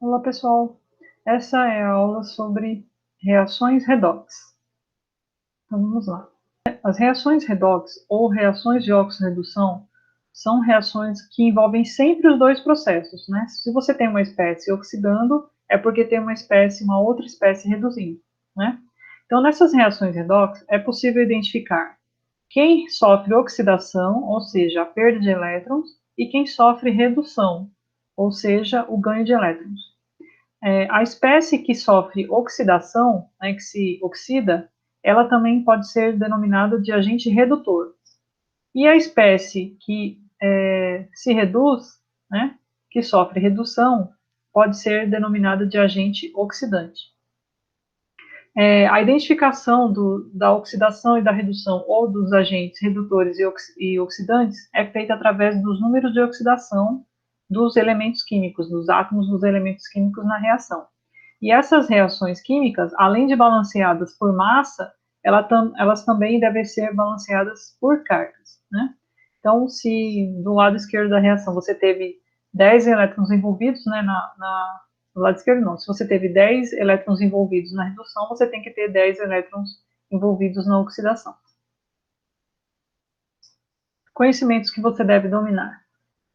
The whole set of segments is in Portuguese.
Olá, pessoal. Essa é a aula sobre reações redox. Então, vamos lá. As reações redox ou reações de oxirredução são reações que envolvem sempre os dois processos, né? Se você tem uma espécie oxidando, é porque tem uma outra espécie reduzindo, né? Então, nessas reações redox, é possível identificar quem sofre oxidação, ou seja, a perda de elétrons, e quem sofre redução, ou seja, o ganho de elétrons. A espécie que sofre oxidação, né, que se oxida, ela também pode ser denominada de agente redutor. E a espécie que se reduz, né, que sofre redução, pode ser denominada de agente oxidante. A identificação da oxidação e da redução ou dos agentes redutores e oxidantes é feita através dos números de oxidação dos elementos químicos, dos átomos dos elementos químicos na reação. E essas reações químicas, além de balanceadas por massa, elas também devem ser balanceadas por cargas, né? Então, se do lado esquerdo da reação você teve 10 elétrons envolvidos, né, do lado esquerdo não, se você teve 10 elétrons envolvidos na redução, você tem que ter 10 elétrons envolvidos na oxidação. Conhecimentos que você deve dominar.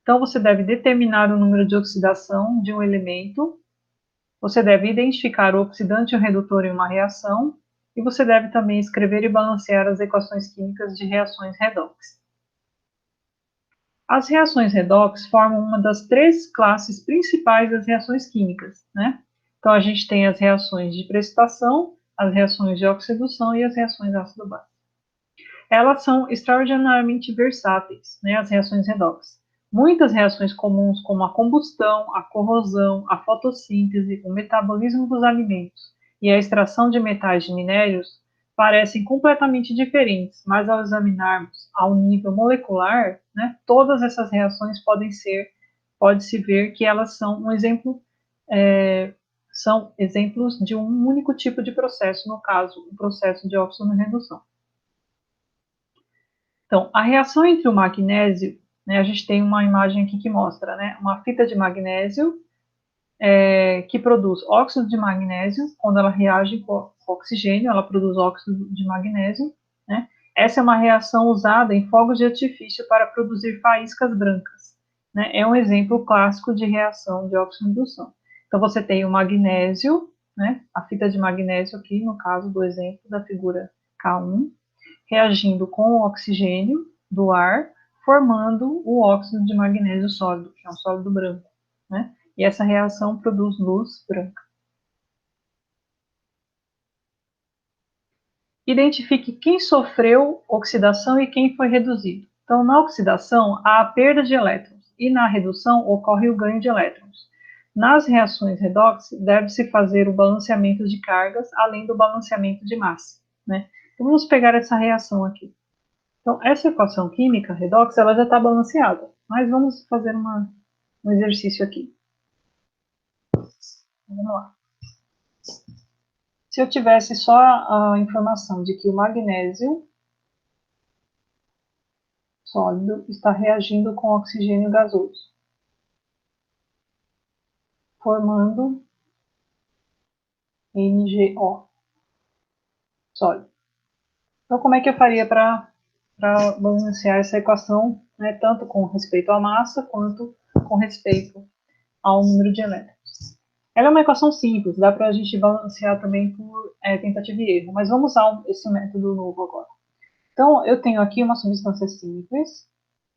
Então, você deve determinar o número de oxidação de um elemento, você deve identificar o oxidante e o redutor em uma reação, e você deve também escrever e balancear as equações químicas de reações redox. As reações redox formam uma das três classes principais das reações químicas, né? Então, a gente tem as reações de precipitação, as reações de oxidação e as reações ácido-base. Elas são extraordinariamente versáteis, né, as reações redox. Muitas reações comuns, como a combustão, a corrosão, a fotossíntese, o metabolismo dos alimentos e a extração de metais de minérios, parecem completamente diferentes, mas ao examinarmos ao nível molecular, né, todas essas reações pode-se ver que elas são são exemplos de um único tipo de processo, no caso, o processo de oxidorredução. Então, a reação entre o magnésio, né, a gente tem uma imagem aqui que mostra, né, uma fita de magnésio que produz óxido de magnésio. Quando ela reage com oxigênio, ela produz óxido de magnésio, né? Essa é uma reação usada em fogos de artifício para produzir faíscas brancas, né? É um exemplo clássico de reação de oxo-redução. Então, você tem o magnésio, né, a fita de magnésio aqui, no caso do exemplo da figura K1, reagindo com o oxigênio do ar, formando o óxido de magnésio sólido, que é um sólido branco, né? E essa reação produz luz branca. Identifique quem sofreu oxidação e quem foi reduzido. Então, na oxidação, há a perda de elétrons, e na redução ocorre o ganho de elétrons. Nas reações redox, deve-se fazer o balanceamento de cargas, além do balanceamento de massa, né? Então, vamos pegar essa reação aqui. Então, essa equação química, redox, ela já está balanceada, mas vamos fazer um exercício aqui. Vamos lá. Se eu tivesse só a informação de que o magnésio sólido está reagindo com oxigênio gasoso, formando NGO sólido. Então, como é que eu faria para balancear essa equação, né, tanto com respeito à massa quanto com respeito ao número de elétrons? Ela é uma equação simples, dá para a gente balancear também por tentativa e erro, mas vamos usar esse método novo agora. Então, eu tenho aqui uma substância simples,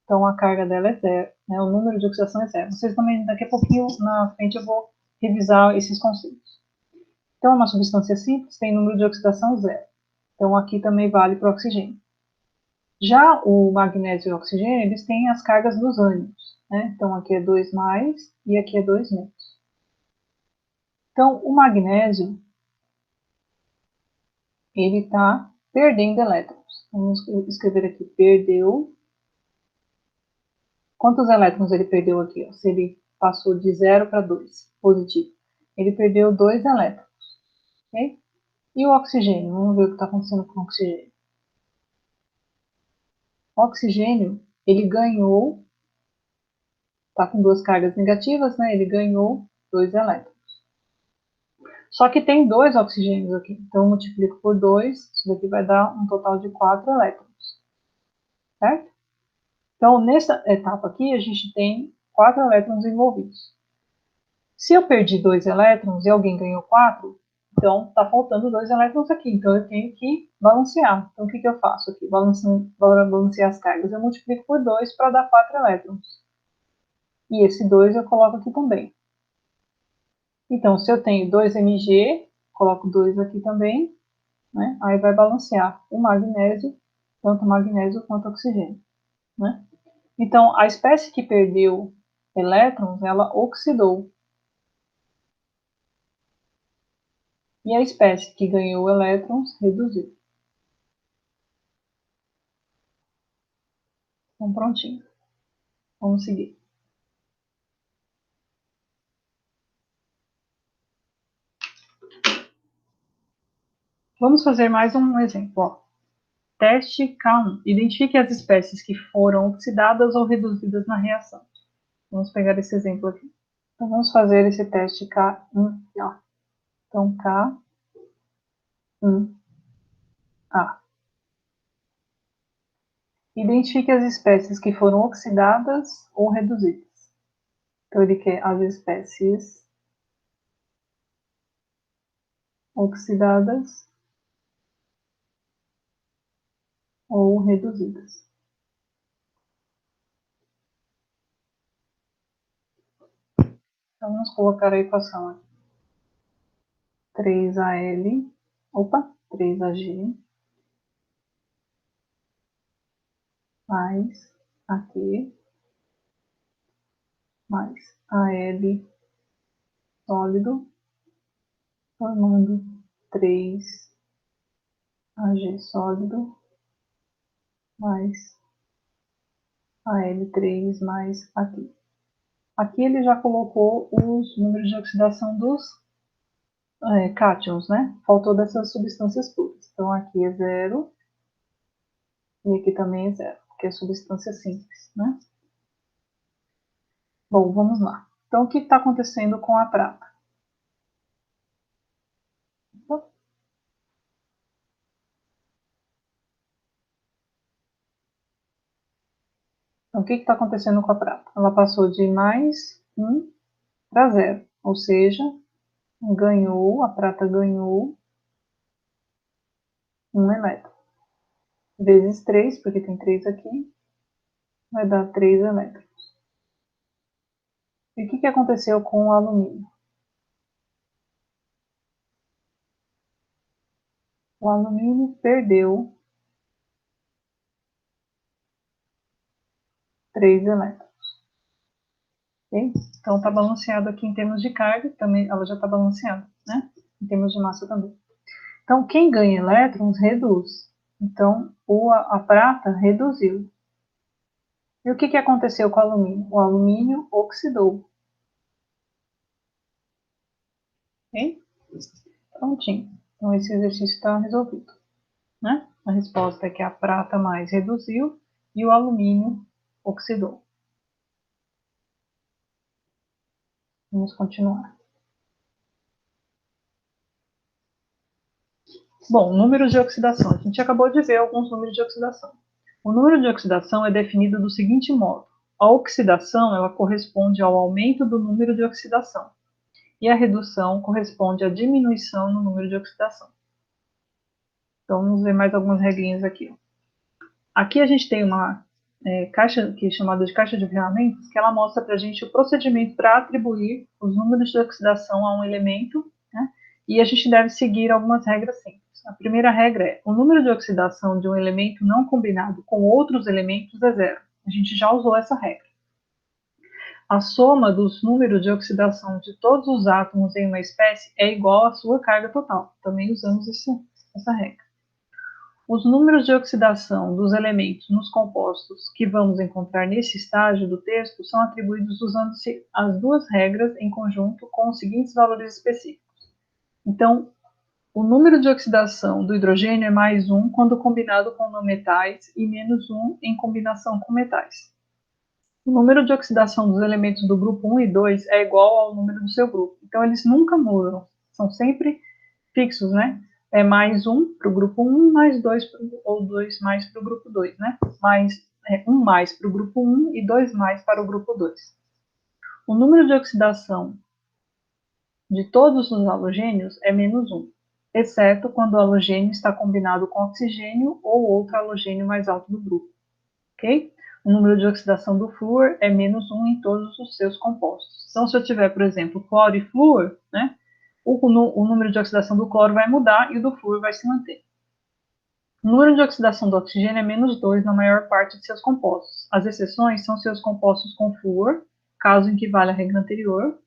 então a carga dela é zero, né, o número de oxidação é zero. Vocês também, daqui a pouquinho na frente, eu vou revisar esses conceitos. Então, uma substância simples tem número de oxidação zero. Então, aqui também vale para o oxigênio. Já o magnésio e o oxigênio, eles têm as cargas dos ânions, né? Então, aqui é 2 mais e aqui é 2 menos. Então, o magnésio, ele está perdendo elétrons. Vamos escrever aqui, perdeu. Quantos elétrons ele perdeu aqui? Ó? Se ele passou de 0 para 2, positivo. Ele perdeu 2 elétrons. Okay? E o oxigênio? Vamos ver o que está acontecendo com o oxigênio. O oxigênio, ele ganhou, está com duas cargas negativas, né? Ele ganhou 2 elétrons. Só que tem 2 oxigênios aqui. Então, eu multiplico por 2, isso daqui vai dar um total de 4 elétrons. Certo? Então, nessa etapa aqui, a gente tem 4 elétrons envolvidos. Se eu perdi 2 elétrons e alguém ganhou 4, então está faltando 2 elétrons aqui. Então, eu tenho que balancear. Então, o que eu faço aqui? Para balancear as cargas, eu multiplico por 2 para dar 4 elétrons. E esse 2 eu coloco aqui também. Então, se eu tenho 2 Mg, coloco 2 aqui também, né? Aí vai balancear o magnésio, tanto magnésio quanto oxigênio, né? Então, a espécie que perdeu elétrons, ela oxidou. E a espécie que ganhou elétrons reduziu. Então, prontinho. Vamos seguir. Vamos fazer mais um exemplo. Ó. Teste K1. Identifique as espécies que foram oxidadas ou reduzidas na reação. Vamos pegar esse exemplo aqui. Então, vamos fazer esse teste K1. Ó. Então, K1A. Identifique as espécies que foram oxidadas ou reduzidas. Então, ele quer as espécies oxidadas ou reduzidas. Então, vamos colocar a equação aqui. 3AL, 3AG, mais AQ, mais AL sólido, formando 3AG sólido, mais AL3 mais AQ. Aqui ele já colocou os números de oxidação dos cátions, né? Faltou dessas substâncias puras. Então, aqui é 0 e aqui também é 0, porque é substância simples, né? Bom, vamos lá. Então, o que está acontecendo com a prata? Então, o que está acontecendo com a prata? Ela passou de mais 1 para 0, ou seja, a prata ganhou 1 elétron. Vezes 3, porque tem 3 aqui, vai dar 3 elétrons. E o que aconteceu com o alumínio? O alumínio perdeu 3 elétrons. Okay? Então, está balanceado aqui em termos de carga, também ela já está balanceada, né? Em termos de massa também. Então, quem ganha elétrons reduz. Então, a prata reduziu. E o que aconteceu com o alumínio? O alumínio oxidou. Ok? Prontinho. Então, esse exercício está resolvido. Né? A resposta é que a prata mais reduziu e o alumínio oxidou. Vamos continuar. Bom, números de oxidação. A gente acabou de ver alguns números de oxidação. O número de oxidação é definido do seguinte modo. A oxidação ela corresponde ao aumento do número de oxidação e a redução corresponde à diminuição no número de oxidação. Então, vamos ver mais algumas regrinhas aqui. Aqui a gente tem uma caixa que é chamada de caixa de ferramentas, que ela mostra para a gente o procedimento para atribuir os números de oxidação a um elemento, né? E a gente deve seguir algumas regras simples. A primeira regra é: o número de oxidação de um elemento não combinado com outros elementos é 0. A gente já usou essa regra. A soma dos números de oxidação de todos os átomos em uma espécie é igual à sua carga total. Também usamos essa regra. Os números de oxidação dos elementos nos compostos que vamos encontrar nesse estágio do texto são atribuídos usando-se as duas regras em conjunto com os seguintes valores específicos. Então, o número de oxidação do hidrogênio é mais 1 quando combinado com não metais e menos 1 em combinação com metais. O número de oxidação dos elementos do grupo 1 e 2 é igual ao número do seu grupo. Então, eles nunca mudam, são sempre fixos, né? É mais 1 para o grupo 1, mais 2 ou 2 mais para o grupo 2, né? Mais 1 mais para o grupo 1 e 2 mais para o grupo 2. O número de oxidação de todos os halogênios é menos 1, exceto quando o halogênio está combinado com oxigênio ou outro halogênio mais alto do grupo, ok? O número de oxidação do flúor é menos 1 em todos os seus compostos. Então, se eu tiver, por exemplo, cloro e flúor, né, o número de oxidação do cloro vai mudar e o do flúor vai se manter. O número de oxidação do oxigênio é menos 2 na maior parte de seus compostos. As exceções são seus compostos com flúor, caso em que vale a regra anterior,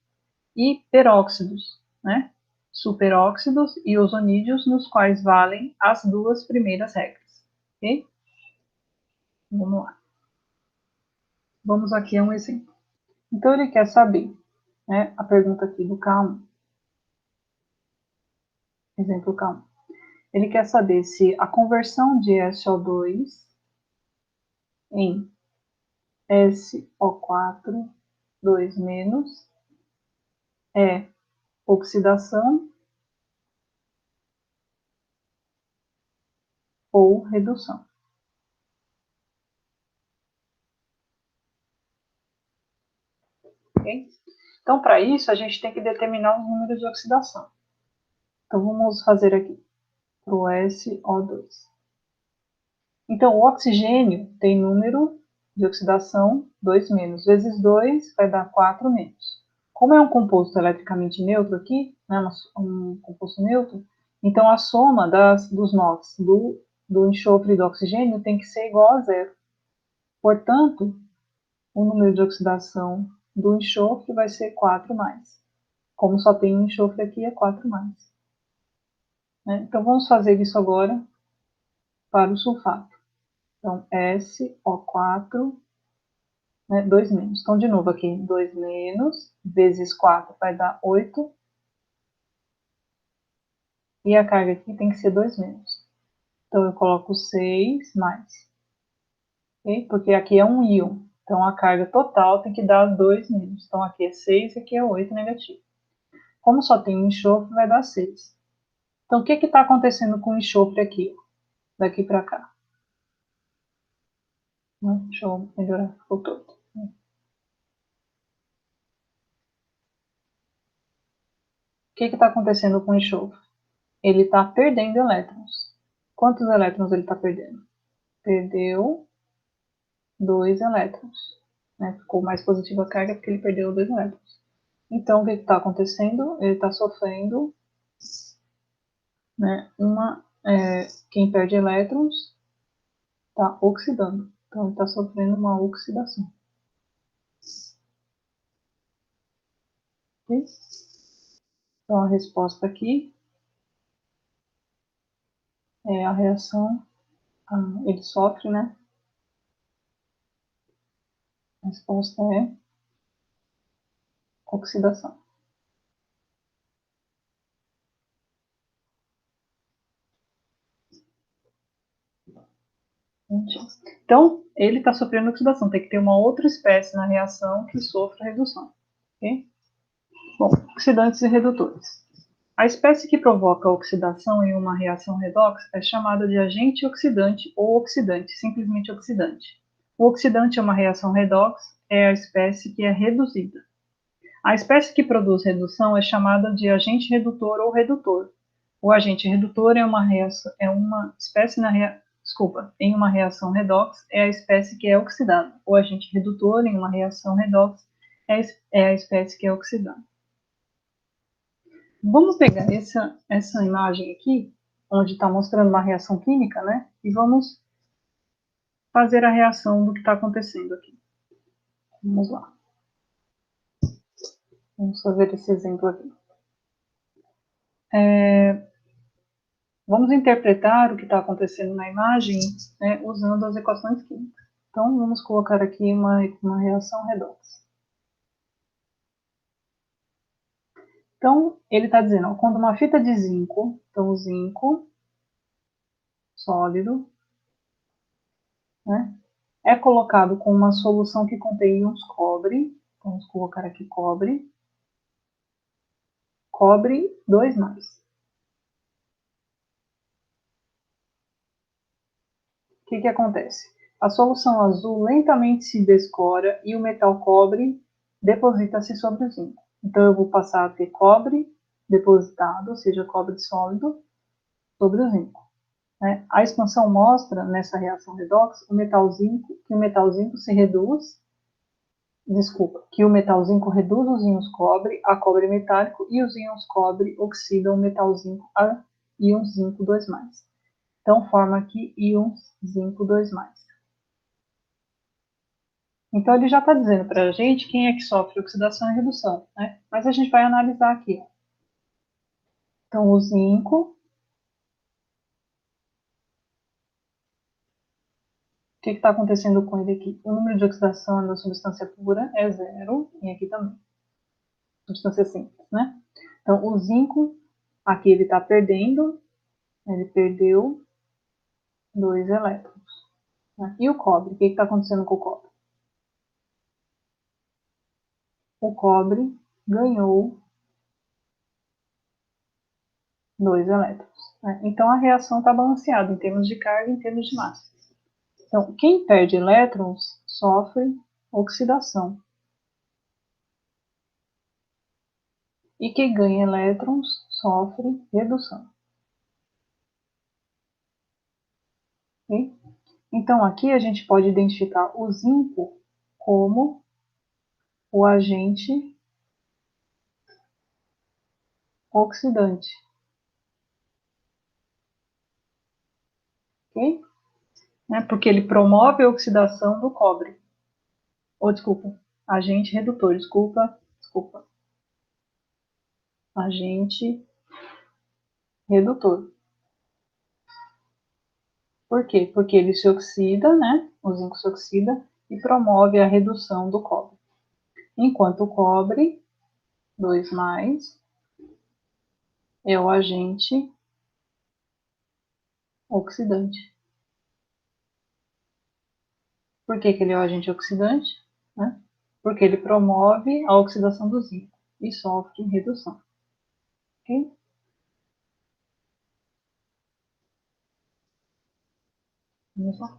e peróxidos, né? Superóxidos e ozonídeos, nos quais valem as duas primeiras regras. Ok? Vamos lá. Vamos aqui a um exemplo. Então, ele quer saber, né, a pergunta aqui do K1. Exemplo K1. Ele quer saber se a conversão de SO2 em SO4, 2- é oxidação ou redução. Okay? Então, para isso, a gente tem que determinar os números de oxidação. Então, vamos fazer aqui para o SO2. Então, o oxigênio tem número de oxidação 2-, vezes 2 vai dar 4-. Como é um composto eletricamente neutro aqui, né, um composto neutro, então a soma dos NOx, do enxofre e do oxigênio tem que ser igual a 0. Portanto, o número de oxidação do enxofre vai ser 4+. Como só tem um enxofre aqui, é 4+. Né? Então, vamos fazer isso agora para o sulfato. Então, SO4, né, 2-. Então, de novo aqui, 2- vezes 4 vai dar 8. E a carga aqui tem que ser 2-. Então, eu coloco 6 mais. Okay? Porque aqui é um íon. Então, a carga total tem que dar 2-. Então, aqui é 6 e aqui é 8 negativo. Como só tem um enxofre, vai dar 6. Então, o que está acontecendo com o enxofre aqui? Daqui para cá. Deixa eu melhorar, ficou todo. O que está acontecendo com o enxofre? Ele está perdendo elétrons. Quantos elétrons ele está perdendo? Perdeu 2 elétrons. Né? Ficou mais positiva a carga porque ele perdeu 2 elétrons. Então, o que está acontecendo? Ele está sofrendo, né, quem perde elétrons está oxidando. Então, ele está sofrendo uma oxidação. Okay? Então, a resposta aqui é a reação, ele sofre, né? A resposta é oxidação. Então, ele está sofrendo oxidação. Tem que ter uma outra espécie na reação que sofra redução. Okay? Bom, oxidantes e redutores. A espécie que provoca a oxidação em uma reação redox é chamada de agente oxidante ou oxidante, simplesmente oxidante. O oxidante em uma reação redox é a espécie que é reduzida. A espécie que produz redução é chamada de agente redutor ou redutor. O agente redutor em uma reação redox é a espécie que é oxidada. O agente redutor em uma reação redox é a espécie que é oxidada. Vamos pegar essa imagem aqui, onde está mostrando uma reação química, né? E vamos fazer a reação do que está acontecendo aqui. Vamos lá. Vamos fazer esse exemplo aqui. Vamos interpretar o que está acontecendo na imagem, né, usando as equações químicas. Então, vamos colocar aqui uma reação redox. Então, ele está dizendo, ó, quando uma fita de zinco, então o zinco sólido, né, é colocado com uma solução que contém íons cobre, vamos colocar aqui cobre, cobre 2+. O que acontece? A solução azul lentamente se descora e o metal cobre deposita-se sobre o zinco. Então, eu vou passar a ter cobre depositado, ou seja, cobre sólido, sobre o zinco. Né? A expansão mostra, nessa reação redox, que o metal zinco se reduz, que o metal zinco reduz os íons cobre a cobre metálico e os íons cobre oxidam o metal zinco a íons zinco 2+. Então, forma aqui íons zinco 2+. Então, ele já está dizendo para a gente quem é que sofre oxidação e redução, né? Mas a gente vai analisar aqui. Então, o zinco, o que está acontecendo com ele aqui? O número de oxidação da substância pura é 0, e aqui também. Substância simples, né? Então, o zinco, aqui ele está perdendo, ele perdeu 2 elétrons. Né? E o cobre, o que está acontecendo com o cobre? O cobre ganhou 2 elétrons. Né? Então, a reação está balanceada em termos de carga e em termos de massa. Então, quem perde elétrons sofre oxidação. E quem ganha elétrons sofre redução. Okay? Então, aqui a gente pode identificar o zinco como o agente oxidante. Ok? Né? Porque ele promove a oxidação do cobre. Ou, desculpa, agente redutor, desculpa. Agente redutor. Por quê? Porque ele se oxida, né? O zinco se oxida e promove a redução do cobre. Enquanto o cobre, 2+, é o agente oxidante. Por que ele é o agente oxidante? Né? Porque ele promove a oxidação do zinco e sofre redução. Ok? Vamos lá.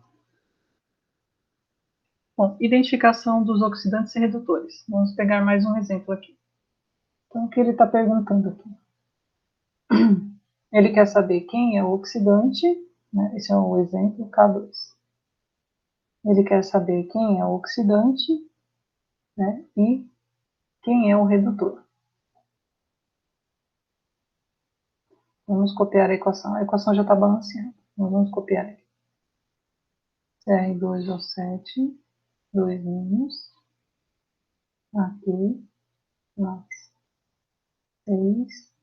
Bom, identificação dos oxidantes e redutores. Vamos pegar mais um exemplo aqui. Então, o que ele está perguntando aqui? Ele quer saber quem é o oxidante, né? Esse é o exemplo K2. Ele quer saber quem é o oxidante, né? E quem é o redutor. Vamos copiar a equação já está balanceada. Nós vamos copiar aqui. CR2O7, 2 menos, aqui, mais 6,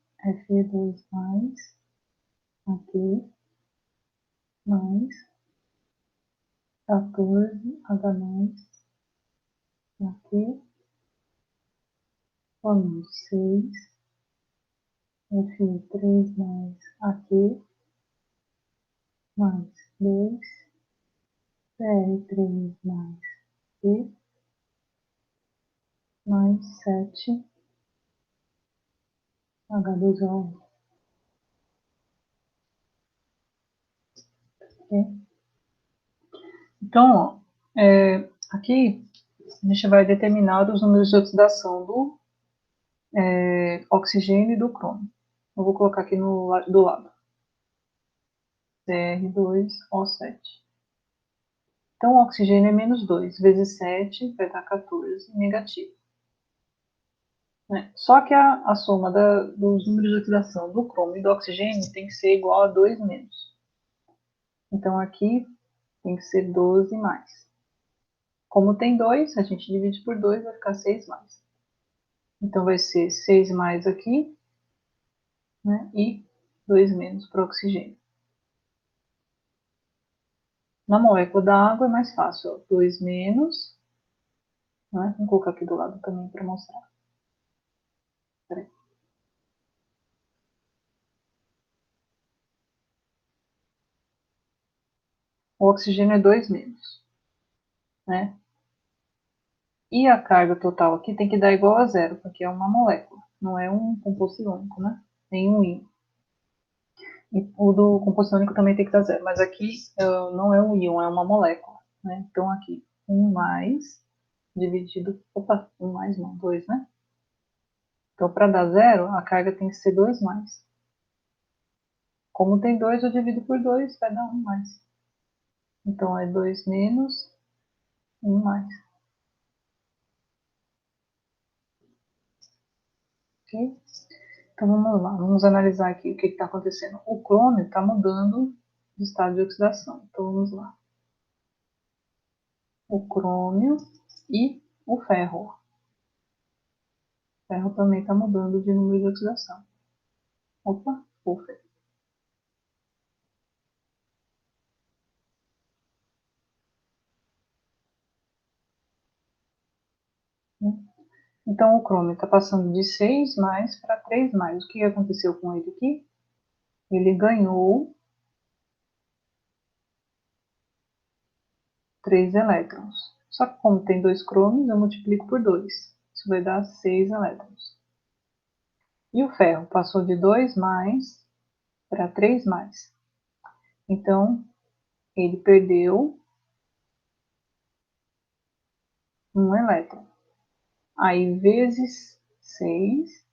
Fe2 mais, aqui, mais 14H+, aqui, formando 6, Fe3 mais, aqui, mais 2, Cr3 mais, aqui, mais 7, H2O. Okay? Então, ó, aqui a gente vai determinar os números de oxidação do oxigênio e do cromo. Eu vou colocar aqui do lado. Cr2O7. Então, o oxigênio é menos 2 vezes 7 vai dar 14 negativo. Né? Só que a soma dos números de oxidação do cromo e do oxigênio tem que ser igual a 2 menos. Então, aqui tem que ser 12 mais. Como tem 2, a gente divide por 2, vai ficar 6 mais. Então, vai ser 6 mais aqui, né? E 2 menos para o oxigênio. Na molécula da água é mais fácil, ó, 2 menos, né? Vou colocar aqui do lado também para mostrar. Peraí. O oxigênio é 2 menos, né? E a carga total aqui tem que dar igual a 0, porque é uma molécula. não é um composto iônico, né? Nem um íon. E o do composto iônico também tem que dar zero, mas aqui não é um íon, é uma molécula, né? Então aqui, 1 mais dividido, opa, 1 mais não, 2, né? Então para dar zero, a carga tem que ser 2 mais. Como tem 2, eu divido por 2, vai dar 1 mais. Então é 2 menos 1 mais. Ok? Então vamos lá, vamos analisar aqui o que está acontecendo. O crômio está mudando de estado de oxidação. Então vamos lá. O crômio e o ferro. O ferro também está mudando de número de oxidação. Opa, ufa. Então o crômio está passando de 6 mais para 3 mais. O que aconteceu com ele aqui? Ele ganhou 3 elétrons. Só que como tem 2 crômios, eu multiplico por 2. Isso vai dar 6 elétrons. E o ferro passou de 2 mais para 3 mais. Então, ele perdeu um elétron. Aí, vezes 6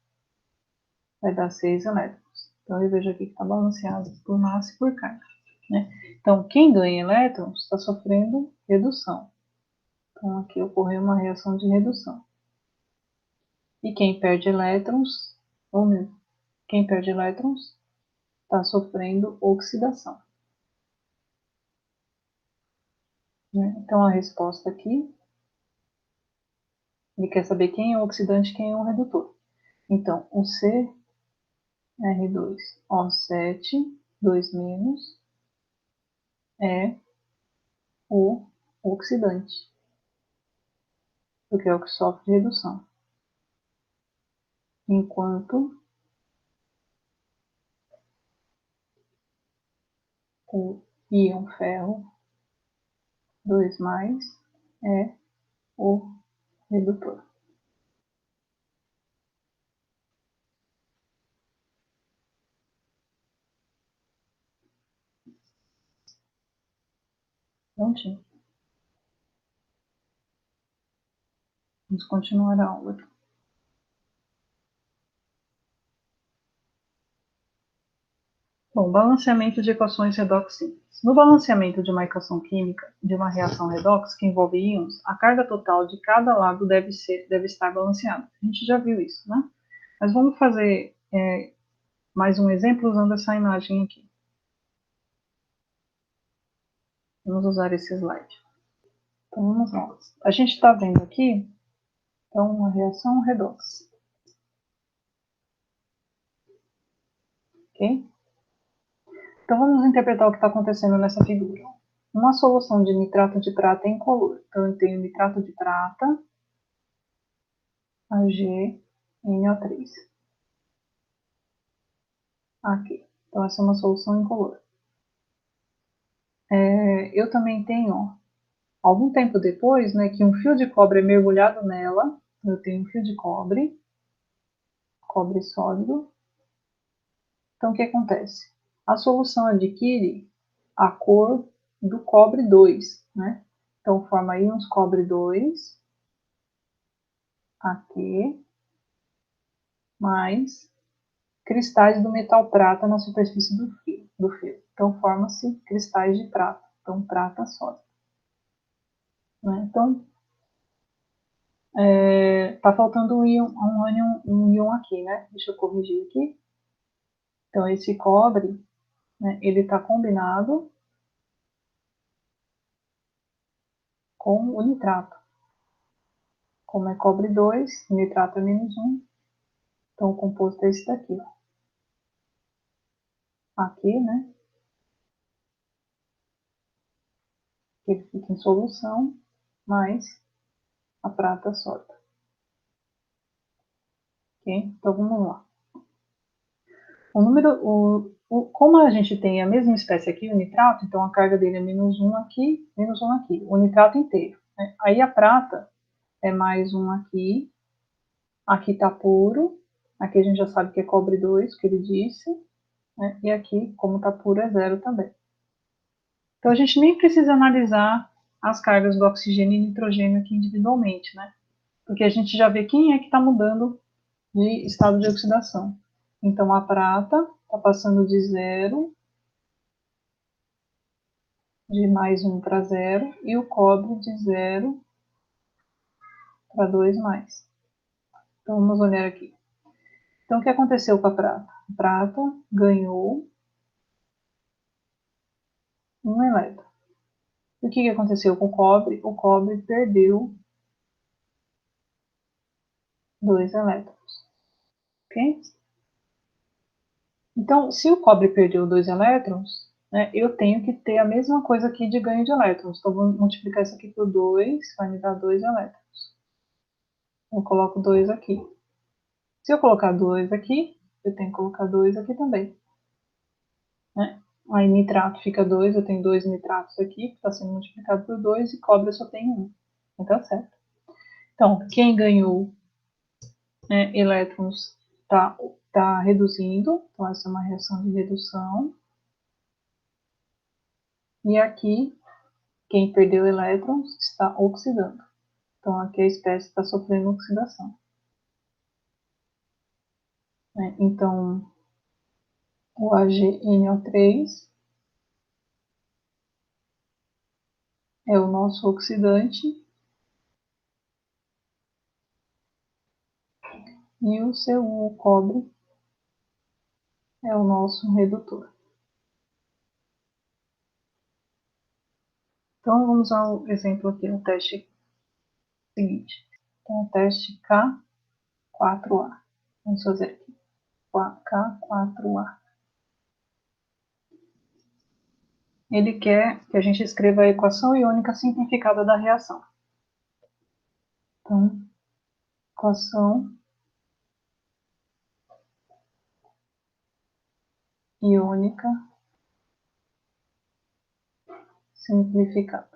vai dar 6 elétrons. Então, eu vejo aqui que está balanceado por massa e por carga. Né? Então, quem ganha elétrons está sofrendo redução. Então, aqui ocorreu uma reação de redução. E quem perde elétrons, ou mesmo, quem perde elétrons está sofrendo oxidação. Né? Então, a resposta aqui, ele quer saber quem é o oxidante e quem é o redutor. Então, o CR2O7, 2 menos, é o oxidante, porque é o que sofre redução. Enquanto o íon ferro 2 mais é o redutor. Prontinho. Vamos continuar a aula. Bom, balanceamento de equações redox simples. No balanceamento de uma equação química de uma reação redox que envolve íons, a carga total de cada lado deve estar balanceada. A gente já viu isso, né? Mas vamos fazer mais um exemplo usando essa imagem aqui. Vamos usar esse slide. Então, vamos lá. A gente está vendo aqui, então, uma reação redox. Ok? Então, vamos interpretar o que está acontecendo nessa figura. Uma solução de nitrato de prata é incolor. Então, eu tenho nitrato de prata, AgNO3. Aqui. Então, essa é uma solução incolor. Eu também tenho, algum tempo depois, né, que um fio de cobre é mergulhado nela. Eu tenho um fio de cobre sólido. Então, o que acontece? A solução adquire a cor do cobre 2, né? Então, forma íons cobre 2, aqui, mais cristais do metal prata na superfície do fio. Então, forma-se cristais de prata. Então, prata sólido. Né? Então, tá faltando um íon aqui, né? Deixa eu corrigir aqui. Então, esse cobre, né, ele está combinado com o nitrato. Como é cobre 2, nitrato é menos 1, então o composto é esse daqui. Ó. Aqui, né? Ele fica em solução, mais a prata sólida. Ok? Então vamos lá. Como a gente tem a mesma espécie aqui, o nitrato, então a carga dele é menos 1 aqui, menos 1 aqui, o nitrato inteiro. Né? Aí a prata é mais 1 aqui está puro, Aqui a gente já sabe que é cobre 2, que ele disse, né? E aqui, como está puro, é 0 também. Então, a gente nem precisa analisar as cargas do oxigênio e nitrogênio aqui individualmente, né? Porque a gente já vê quem é que está mudando de estado de oxidação. Então, a prata está passando de 0, de mais 1 para 0, e o cobre de 0 para 2 mais. Então, vamos olhar aqui. Então, o que aconteceu com a prata? A prata ganhou 1 elétron. E o que aconteceu com o cobre? O cobre perdeu 2 elétrons. Ok? Então, se o cobre perdeu 2 elétrons, né, eu tenho que ter a mesma coisa aqui de ganho de elétrons. Então, vou multiplicar isso aqui por 2, vai me dar 2 elétrons. Eu coloco 2 aqui. Se eu colocar 2 aqui, eu tenho que colocar 2 aqui também. Né? Aí nitrato fica 2, eu tenho 2 nitratos aqui, que está sendo multiplicado por 2, e cobre eu só tenho 1. Então, tá certo. Então, quem ganhou, né, elétrons está reduzindo, então essa é uma reação de redução. E aqui, quem perdeu elétrons está oxidando. Então, aqui a espécie está sofrendo oxidação. Né? Então, o AgNO3 é o nosso oxidante e o Cu, o cobre, é o nosso redutor. Então, vamos ao exemplo aqui no teste seguinte. Então, o teste K4A. Vamos fazer aqui. K4A. Ele quer que a gente escreva a equação iônica simplificada da reação. Então, equação iônica simplificada.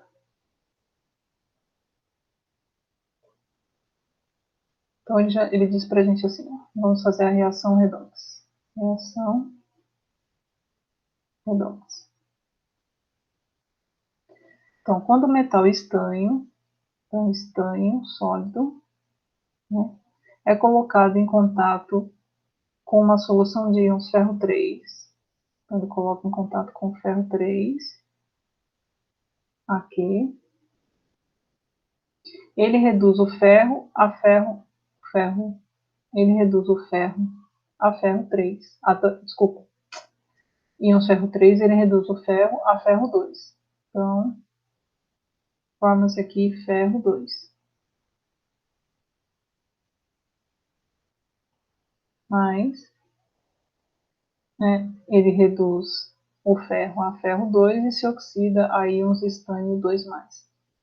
Então, ele diz para a gente assim, ó, vamos fazer a reação redox. Reação redox. Então, quando o metal estanho, então estanho sólido, né, é colocado em contato com uma solução de íons ferro 3, então ele coloca em contato com ferro 3, aqui, ele reduz o ferro a ferro, ele reduz o ferro a ferro 3, desculpa, íons ferro 3, ele reduz o ferro a ferro 2. Então, forma-se aqui ferro 2. Mas, né, ele reduz o ferro a ferro 2 e se oxida a íons estânio 2+.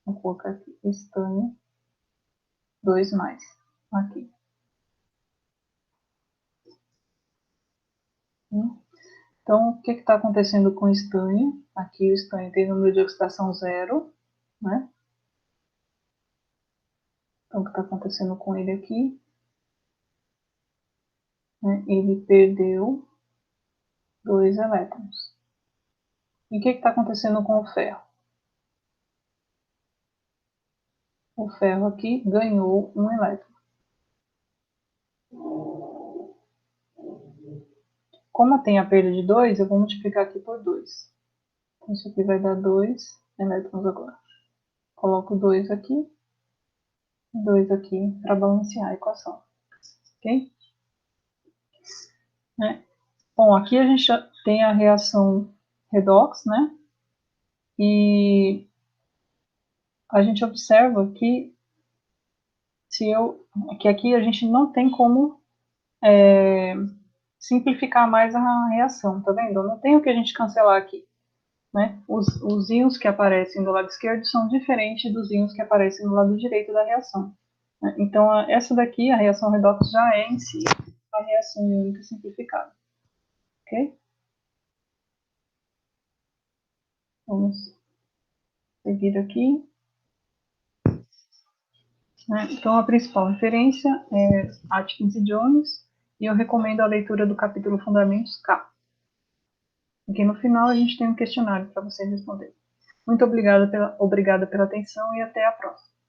Vou colocar aqui estânio 2+, aqui. Então, o que está acontecendo com o estânio? Aqui o estânio tem número de oxidação 0, né? Então, o que está acontecendo com ele aqui? Né? Ele perdeu 2 elétrons. E o que está acontecendo com o ferro? O ferro aqui ganhou 1 elétron. Como tem a perda de 2, eu vou multiplicar aqui por 2. Então, isso aqui vai dar 2 elétrons agora. Coloco 2 aqui, 2 aqui, para balancear a equação. Ok? Né? Bom, aqui a gente já tem a reação redox, né? E a gente observa que aqui a gente não tem como simplificar mais a reação, tá vendo? Não tem o que a gente cancelar aqui. Né? Os íons que aparecem do lado esquerdo são diferentes dos íons que aparecem do lado direito da reação. Né? Então, essa daqui, a reação redox, já é em si a reação iônica simplificada. Ok? Vamos seguir aqui. Né? Então, a principal referência é Atkins e Jones, e eu recomendo a leitura do capítulo Fundamentos K. Aqui no final a gente tem um questionário para vocês responderem. Muito obrigada pela atenção e até a próxima.